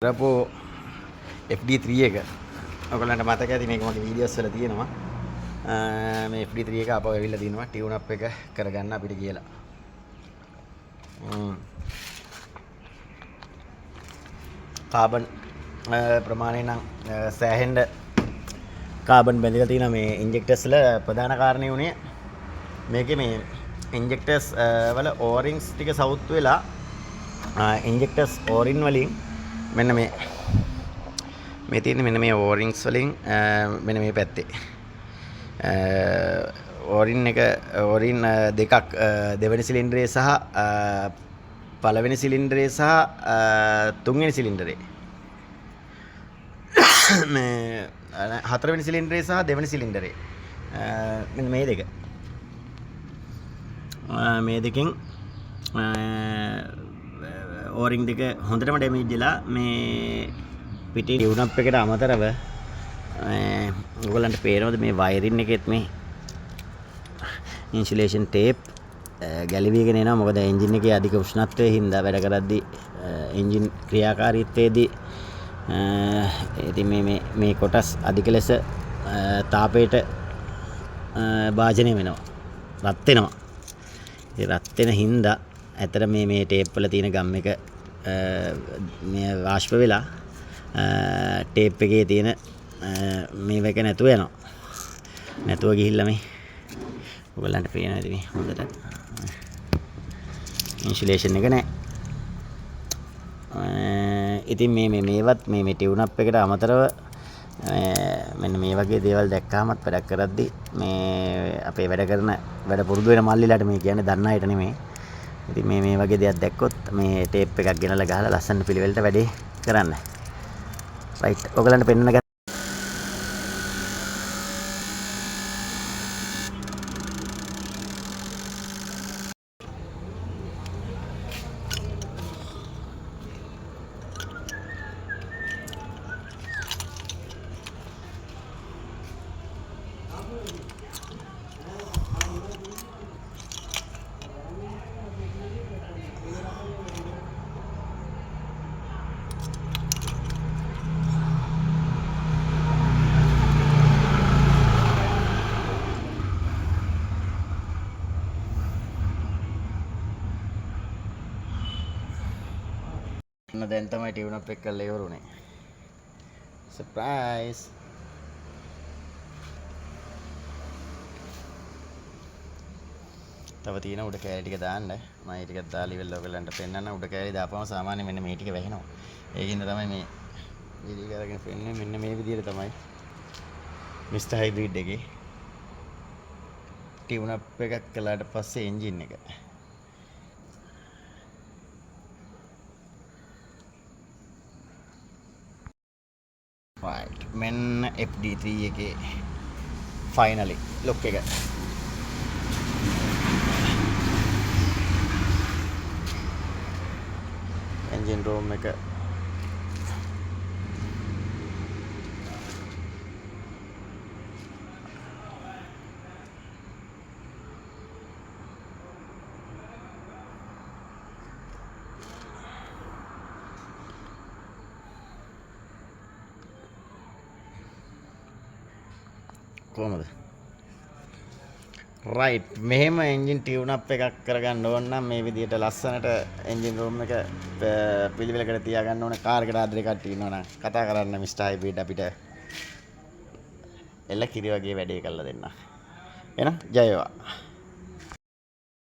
කරපු FD3 එක ඔයගොල්ලන්ට මතක ඇති මේක මගේ වීඩියෝස් වල තියෙනවා මේ FD3 එක අපව ඇවිල්ලා දිනවා ටියුන් අප් එක කරගන්න අපිට කියලා කාබන් ප්‍රමාණය නම් සෑහෙන්න කාබන් බැඳලා තියෙනවා මේ ඉන්ජෙක්ටර්ස් වල ප්‍රධාන කාරණේ උනේ මේකේ මේ ඉන්ජෙක්ටර්ස් වල ඕරින්ග්ස් ටික සවුත් වෙලා ඉන්ජෙක්ටර්ස් ඕරින් වලින් මෙන්න මේ තියෙන්නේ මෙන්න මේ ඕරින්ග්ස් වලින් මෙන්න මේ පැත්තේ ඕරින් දෙකක් දෙවෙනි සිලින්ඩරේ සහ පළවෙනි සිලින්ඩරේ සහ තුන්වෙනි සිලින්ඩරේ මේ හතරවෙනි සිලින්ඩරේ සහ දෙවෙනි සිලින්ඩරේ මෙන්න මේ දෙක මේ දෙකෙන් ඕරින් දෙක හොඳටම ඩැමේජ් වෙලා මේ පිටින් ටියුන් අප් එකට අමතරව ඔයගොල්ලන්ට පේනවද මේ වයරින් එකෙත් මේ ඉන්සුලේෂන් ටේප් ගැලවිගෙන එනවා මොකද එන්ජින් එකේ අධික උෂ්ණත්වයේ හින්දා වැඩ කරද්දී එන්ජින් ක්‍රියාකාරීත්වයේදී ඉතින් මේ කොටස් අධික ලෙස තාපයට භාජනය වෙනවා රත් වෙනවා ඒ රත් වෙන හින්දා ඇතර මේ ටේප් වල තියෙන ගම් එක මේ වාෂ්ප වෙලා ටේප් එකේ තියෙන මේ එක නැතුව යනවා. නැතුව ගිහිල්ලා මේ ඔයගලන්ට පේනවා ඉතින් මේ හොඳට ඉන්සුලේෂන් එක නැහැ. ඉතින් මේවත් මේ ටියුන් අප් එකට අමතරව මෙන්න මේ වගේ දේවල් දැක්කහමත් වැඩක් කරද්දී මේ අපේ වැඩ පුරුදු වෙන මල්ලිලාට මේ කියන්නේ දන්න අයට නෙමෙයි. ඉතින් මේ වගේ දෙයක් දැක්කොත් මේ ටේප් එකක් ගෙනලා ගහලා ලස්සන පිළිවෙලට වැඩේ කරන්න. රයිට්. ඔයගලන්ට පෙන්නන දැන් තමයි ටියුන් අප් එක කරලා ඉවරුනේ. සර්ප්‍රයිස්. තව තියෙන උඩ කෑලි ටික දාන්න. මම ඒ ටිකක් දාලා ඉවරලා ඔයගලන්ට පෙන්නන්න. උඩ කෑලි දාපුවම සාමාන්‍යයෙන් මෙන්න මේ ටික වැහෙනවා. ඒකින්ද තමයි මේ වීඩියෝ කරගෙන පෙන්නන්නේ. මෙන්න මේ විදිහට තමයි මිස්ටර් හයිබ්‍රිඩ් එකේ ටියුන් අප් එකක් කළාට පස්සේ එන්ජින් එක right මෙන්න FD3 එකේ finally look එක engine room එක කොහමද රයිට් මෙහෙම එන්ජින් ටියුන් අප් එකක් කරගන්න ඕන නම් මේ විදිහට ලස්සනට එන්ජින් රූම් එක පිළිවෙලකට තියාගන්න ඕන කාර් එකට ආදරේ කට්ටිය ඉන්නවනම් කතා කරන්න මිස්ටර් හයිබ්‍රිඩ් අපිට එල්ල කිරි වගේ වැඩේ කරලා දෙන්න එහෙනම් ජය වේවා